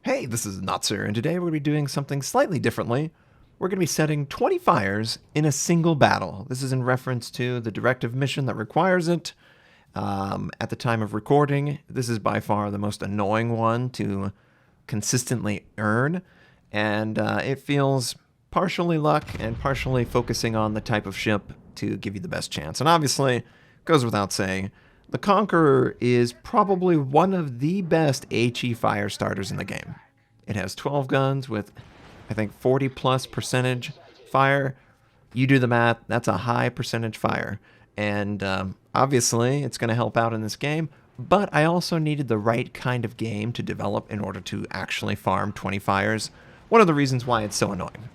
Hey, this is Notser, and today we're going to be doing something slightly differently. We're going to be setting 20 fires in a single battle. This is in reference to the Directive mission that requires it. At the time of recording, this is by far the most annoying one to consistently earn, and it feels partially luck and partially focusing on the type of ship to give you the best chance. And obviously, goes without saying, the Conqueror is probably one of the best HE fire starters in the game. It has 12 guns with, I think, 40+% fire. You do the math, that's a high percentage fire. And obviously, it's going to help out in this game, but I also needed the right kind of game to develop in order to actually farm 20 fires. One of the reasons why it's so annoying.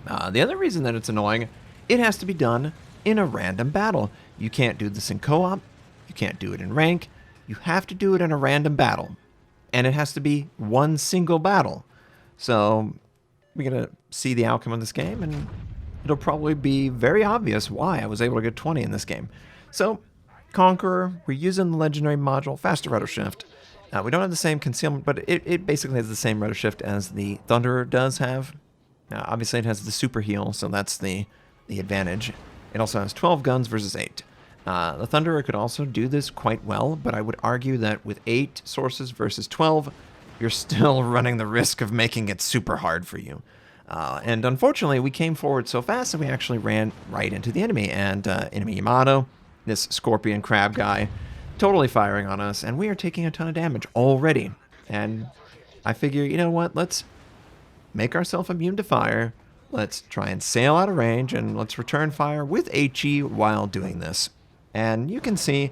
The other reason that it's annoying, it has to be done in a random battle. You can't do this in co-op. You can't do it in rank. You have to do it in a random battle. And it has to be one single battle. So we're going to see the outcome of this game, and it'll probably be very obvious why I was able to get 20 in this game. So, Conqueror, we're using the legendary module, faster rudder shift. We don't have the same concealment, but it basically has the same rudder shift as the Thunderer does have. Obviously, it has the super heal, so that's the advantage. It also has 12 guns versus 8. The Thunderer could also do this quite well, but I would argue that with 8 sources versus 12, you're still running the risk of making it super hard for you. And unfortunately, we came forward so fast that we actually ran right into the enemy, and enemy Yamato, this scorpion crab guy, totally firing on us, and we are taking a ton of damage already. And I figure, you know what, let's make ourselves immune to fire, let's try and sail out of range, and let's return fire with HE while doing this. And you can see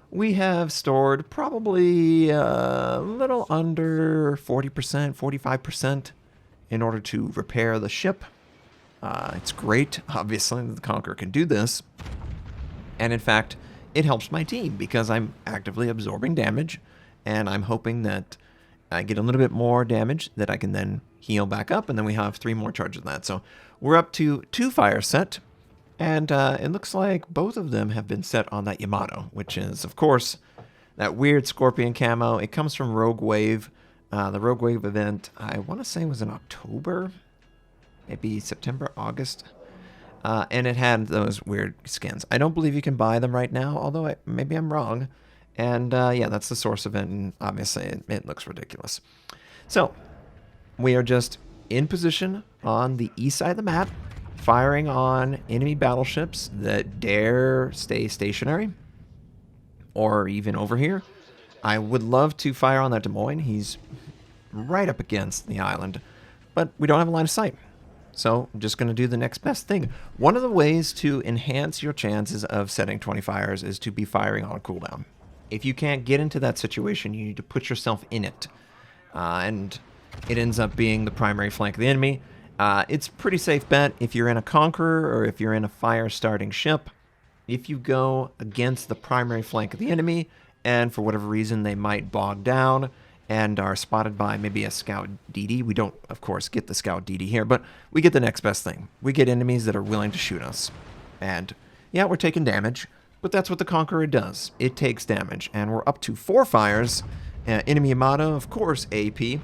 we have stored probably a little under 40%, 45% in order to repair the ship. It's great, obviously, that the Conqueror can do this. And in fact, it helps my team because I'm actively absorbing damage, and I'm hoping that I get a little bit more damage that I can then heal back up, and then we have 3 more charges of that. So we're up to 2 fire set. And it looks like both of them have been set on that Yamato, which is, of course, that weird scorpion camo. It comes from Rogue Wave. The Rogue Wave event, I want to say, was in October, maybe September, August. And it had those weird skins. I don't believe you can buy them right now, although maybe I'm wrong. And yeah, that's the source event, and obviously it looks ridiculous. So we are just in position on the east side of the map, firing on enemy battleships that dare stay stationary, or even over here. I would love to fire on that Des Moines. He's right up against the island, but we don't have a line of sight. So I'm just going to do the next best thing. One of the ways to enhance your chances of setting 20 fires is to be firing on cooldown. If you can't get into that situation, you need to put yourself in it. And it ends up being the primary flank of the enemy. It's a pretty safe bet if you're in a Conqueror or if you're in a fire-starting ship. If you go against the primary flank of the enemy, and for whatever reason they might bog down and are spotted by maybe a scout DD. We don't, of course, get the scout DD here, but we get the next best thing. We get enemies that are willing to shoot us. And yeah, we're taking damage, but that's what the Conqueror does. It takes damage, and we're up to 4 fires. Enemy Yamato, of course, AP.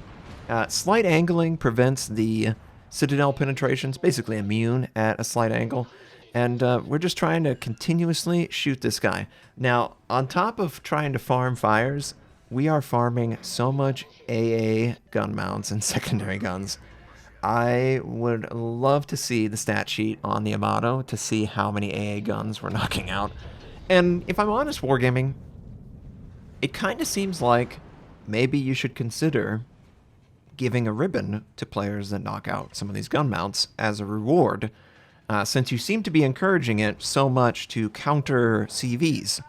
Slight angling prevents the Citadel penetrations, basically immune at a slight angle, and we're just trying to continuously shoot this guy. Now, on top of trying to farm fires, we are farming so much AA gun mounts and secondary guns. I would love to see the stat sheet on the Yamato to see how many AA guns we're knocking out. And if I'm honest, Wargaming, it kind of seems like maybe you should consider giving a ribbon to players that knock out some of these gun mounts as a reward, since you seem to be encouraging it so much to counter CVs.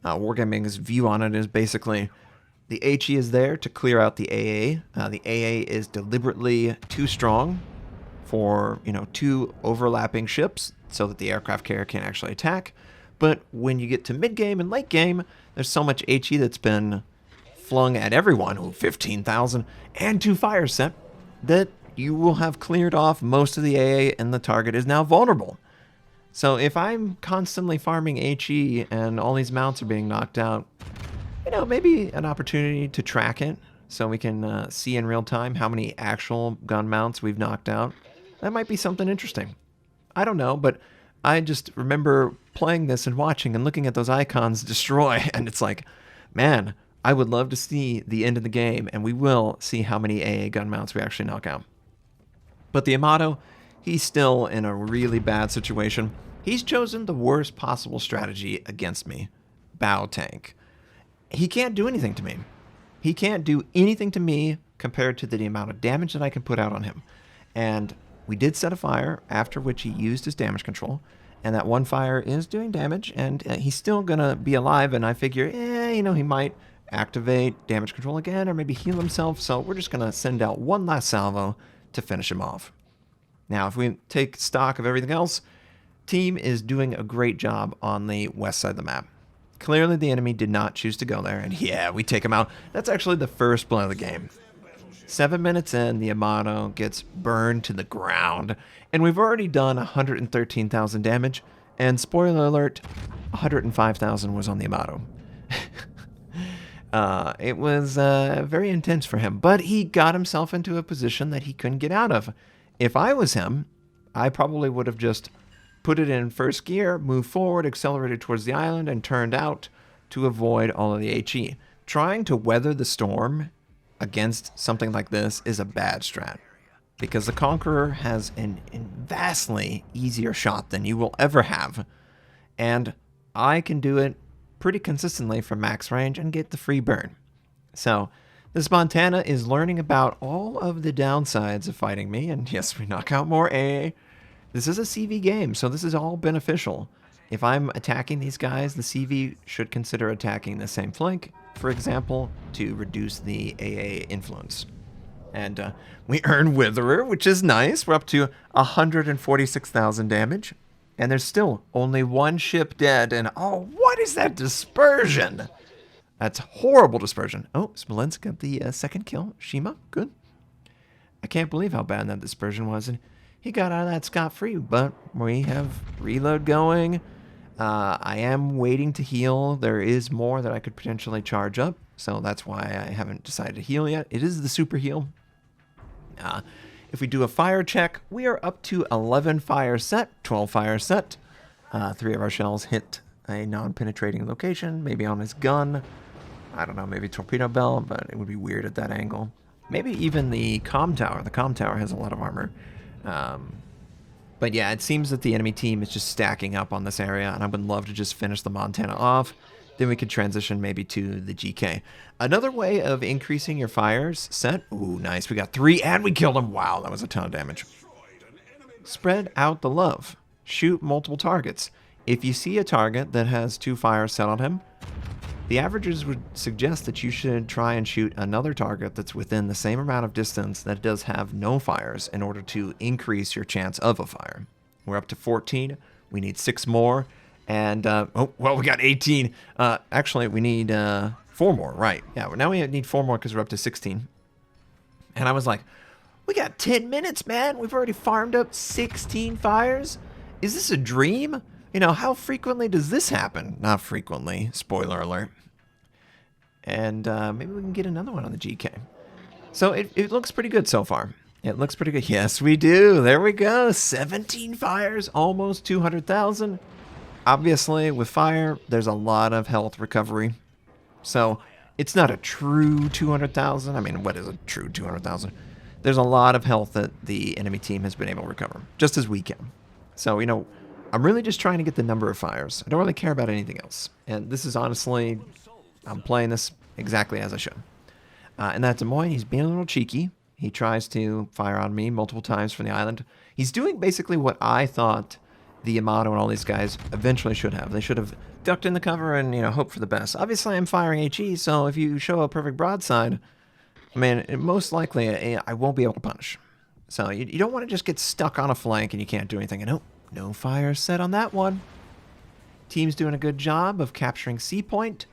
Wargaming's view on it is basically the HE is there to clear out the AA. The AA is deliberately too strong for 2 overlapping ships so that the aircraft carrier can't actually attack. But when you get to mid-game and late game, there's so much HE that's been flung at everyone, 15,000, and 2 fire set, that you will have cleared off most of the AA and the target is now vulnerable. So if I'm constantly farming HE and all these mounts are being knocked out, maybe an opportunity to track it so we can see in real time how many actual gun mounts we've knocked out. That might be something interesting. I don't know, but I just remember playing this and watching and looking at those icons destroy, and it's like, man, I would love to see the end of the game, and we will see how many AA gun mounts we actually knock out. But the Amato, he's still in a really bad situation. He's chosen the worst possible strategy against me. Bow tank. He can't do anything to me. He can't do anything to me compared to the amount of damage that I can put out on him. And we did set a fire, after which he used his damage control. And that one fire is doing damage, and he's still going to be alive. And I figure, he might activate damage control again or maybe heal himself. So we're just going to send out one last salvo to finish him off. Now, if we take stock of everything else, team is doing a great job on the west side of the map. Clearly, the enemy did not choose to go there, and yeah, we take him out. That's actually the first blow of the game. 7 minutes in, the Amato gets burned to the ground, and we've already done 113,000 damage, and spoiler alert, 105,000 was on the Amato. It was very intense for him, but he got himself into a position that he couldn't get out of. If I was him, I probably would have just put it in first gear, moved forward, accelerated towards the island, and turned out to avoid all of the HE. Trying to weather the storm against something like this is a bad strat, because the Conqueror has a vastly easier shot than you will ever have, and I can do it pretty consistently from max range and get the free burn. So this Montana is learning about all of the downsides of fighting me, and yes, we knock out more AA. This is a CV game, so this is all beneficial. If I'm attacking these guys, the CV should consider attacking the same flank, for example, to reduce the AA influence. And we earn Witherer, which is nice. We're up to 146,000 damage. And there's still only one ship dead. And oh, what is that dispersion? That's horrible dispersion. Oh, Smolensk got the second kill. Shima, good. I can't believe how bad that dispersion was. And he got out of that scot-free, but we have reload going. I am waiting to heal. There is more that I could potentially charge up, so that's why I haven't decided to heal yet. It is the super heal. If we do a fire check, we are up to 11 fires set, 12 fires set. 3 of our shells hit a non-penetrating location, maybe on his gun. I don't know, maybe torpedo bell, but it would be weird at that angle. Maybe even the comm tower. The comm tower has a lot of armor. But yeah, it seems that the enemy team is just stacking up on this area, and I would love to just finish the Montana off. Then we could transition maybe to the GK. Another way of increasing your fires set. Ooh, nice. We got 3, and we killed him. Wow, that was a ton of damage. Spread out the love. Shoot multiple targets. If you see a target that has 2 fires set on him, the averages would suggest that you should try and shoot another target that's within the same amount of distance that does have no fires in order to increase your chance of a fire. We're up to 14. We need 6 more. And, oh, well, we got 18. Actually, we need 4 more, right. Yeah, now we need 4 more because we're up to 16. And I was like, we got 10 minutes, man. We've already farmed up 16 fires. Is this a dream? You know, how frequently does this happen? Not frequently, spoiler alert. And maybe we can get another one on the GK. So it looks pretty good so far. It looks pretty good. Yes, we do. There we go. 17 fires, almost 200,000. Obviously, with fire, there's a lot of health recovery. So it's not a true 200,000. I mean, what is a true 200,000? There's a lot of health that the enemy team has been able to recover, just as we can. So, you know, I'm really just trying to get the number of fires. I don't really care about anything else. And this is honestly, I'm playing this exactly as I should. And that Des Moines, he's being a little cheeky. He tries to fire on me multiple times from the island. He's doing basically what I thought the Yamato and all these guys eventually should have. They should have ducked in the cover and, you know, hoped for the best. Obviously, I'm firing HE, so if you show a perfect broadside, I mean, most likely I won't be able to punish. So you don't want to just get stuck on a flank and you can't do anything. And no fire set on that one. Team's doing a good job of capturing C point.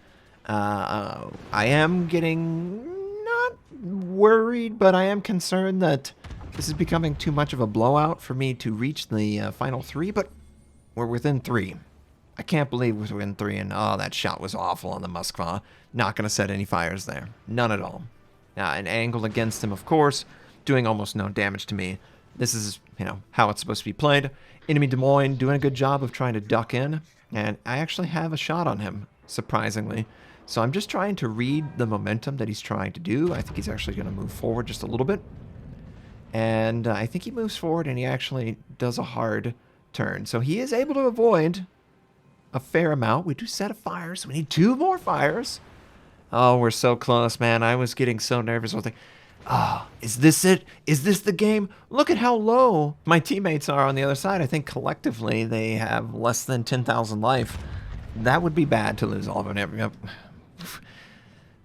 I am getting not worried, but I am concerned that this is becoming too much of a blowout for me to reach the final 3, but we're within 3. I can't believe we're within 3, and oh, that shot was awful on the Moskva. Not going to set any fires there. None at all. an angle against him, of course, doing almost no damage to me. This is, how it's supposed to be played. Enemy Des Moines doing a good job of trying to duck in, and I actually have a shot on him, surprisingly. So I'm just trying to read the momentum that he's trying to do. I think he's actually going to move forward just a little bit. And I think he moves forward and he actually does a hard turn. So he is able to avoid a fair amount. We do set a fire, so we need 2 more fires. Oh, we're so close, man. I was getting so nervous. I was like, is this it? Is this the game? Look at how low my teammates are on the other side. I think collectively they have less than 10,000 life. That would be bad to lose all of them.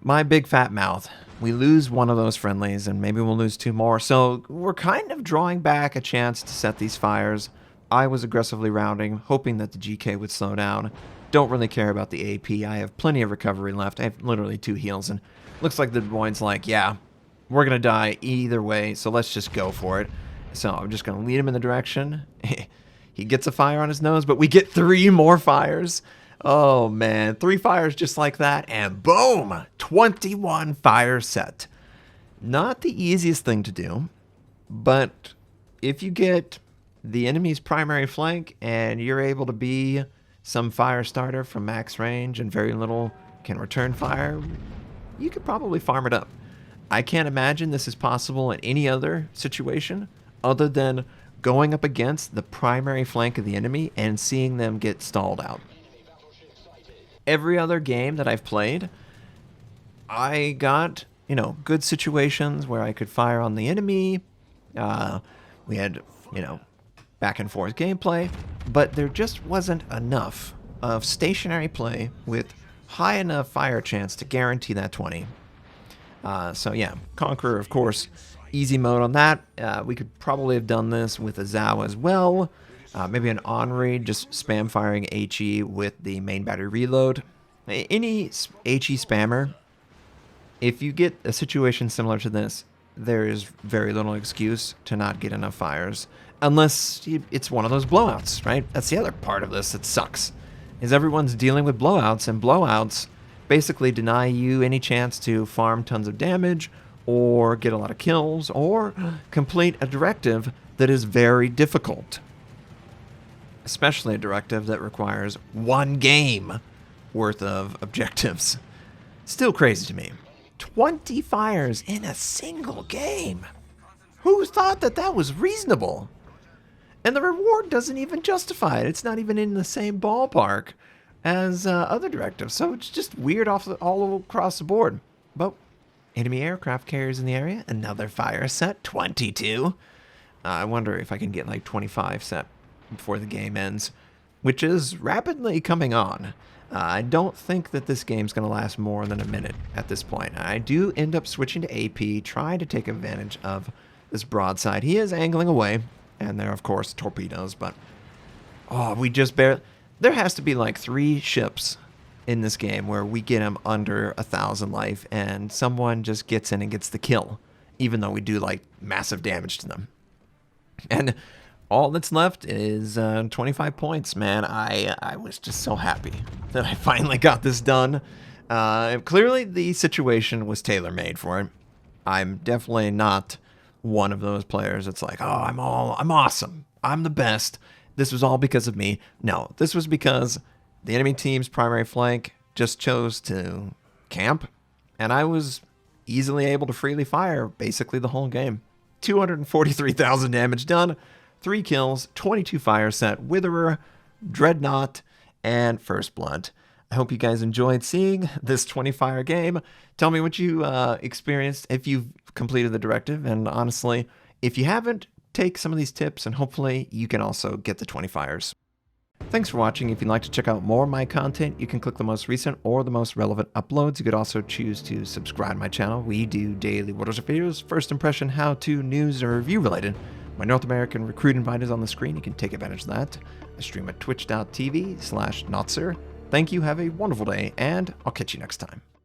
My big fat mouth. We lose one of those friendlies, and maybe we'll lose 2 more. So we're kind of drawing back a chance to set these fires. I was aggressively rounding, hoping that the GK would slow down. Don't really care about the AP. I have plenty of recovery left. I have literally 2 heals, and looks like the Des Moines like, yeah, we're going to die either way, so let's just go for it. So I'm just going to lead him in the direction. He gets a fire on his nose, but we get 3 more fires. Oh, man. 3 fires just like that, and boom! 21 fires set. Not the easiest thing to do, but if you get the enemy's primary flank and you're able to be some fire starter from max range and very little can return fire, you could probably farm it up. I can't imagine this is possible in any other situation other than going up against the primary flank of the enemy and seeing them get stalled out. Every other game that I've played, I got, good situations where I could fire on the enemy. We had, back and forth gameplay, but there just wasn't enough of stationary play with high enough fire chance to guarantee that 20. So yeah, Conqueror, of course, easy mode on that. We could probably have done this with a Zao as well. Maybe an Henri, just spam firing HE with the main battery reload. Any HE spammer, if you get a situation similar to this, there is very little excuse to not get enough fires. Unless it's one of those blowouts, right? That's the other part of this that sucks, is everyone's dealing with blowouts, and blowouts basically deny you any chance to farm tons of damage or get a lot of kills or complete a directive that is very difficult. Especially a directive that requires 1 game worth of objectives. Still crazy to me. 20 fires in a single game. Who thought that that was reasonable? And the reward doesn't even justify it. It's not even in the same ballpark as other directives. So it's just weird all across the board. But enemy aircraft carriers in the area. Another fire set. 22. I wonder if I can get like 25 set before the game ends, which is rapidly coming on. I don't think that this game's going to last more than a minute at this point. I do end up switching to AP, trying to take advantage of this broadside. He is angling away, and there, of course, torpedoes, but we just barely... There has to be like 3 ships in this game where we get him under 1,000 life, and someone just gets in and gets the kill, even though we do like massive damage to them. And all that's left is 25 points, man. I was just so happy that I finally got this done. Clearly, the situation was tailor-made for it. I'm definitely not one of those players that's like, I'm awesome. I'm the best. This was all because of me. No, this was because the enemy team's primary flank just chose to camp, and I was easily able to freely fire basically the whole game. 243,000 damage done. 3 kills, 22 fire set, Witherer, Dreadnought, and First Blood. I hope you guys enjoyed seeing this 20 fire game. Tell me what you experienced if you've completed the directive, and honestly, if you haven't, take some of these tips and hopefully you can also get the 20 fires. Thanks for watching. If you'd like to check out more of my content, you can click the most recent or the most relevant uploads. You could also choose to subscribe to my channel. We do daily Battleship videos, first impression, how-to, news, or review related. My North American recruit invite is on the screen. You can take advantage of that. I stream at twitch.tv/Notser. Thank you, have a wonderful day, and I'll catch you next time.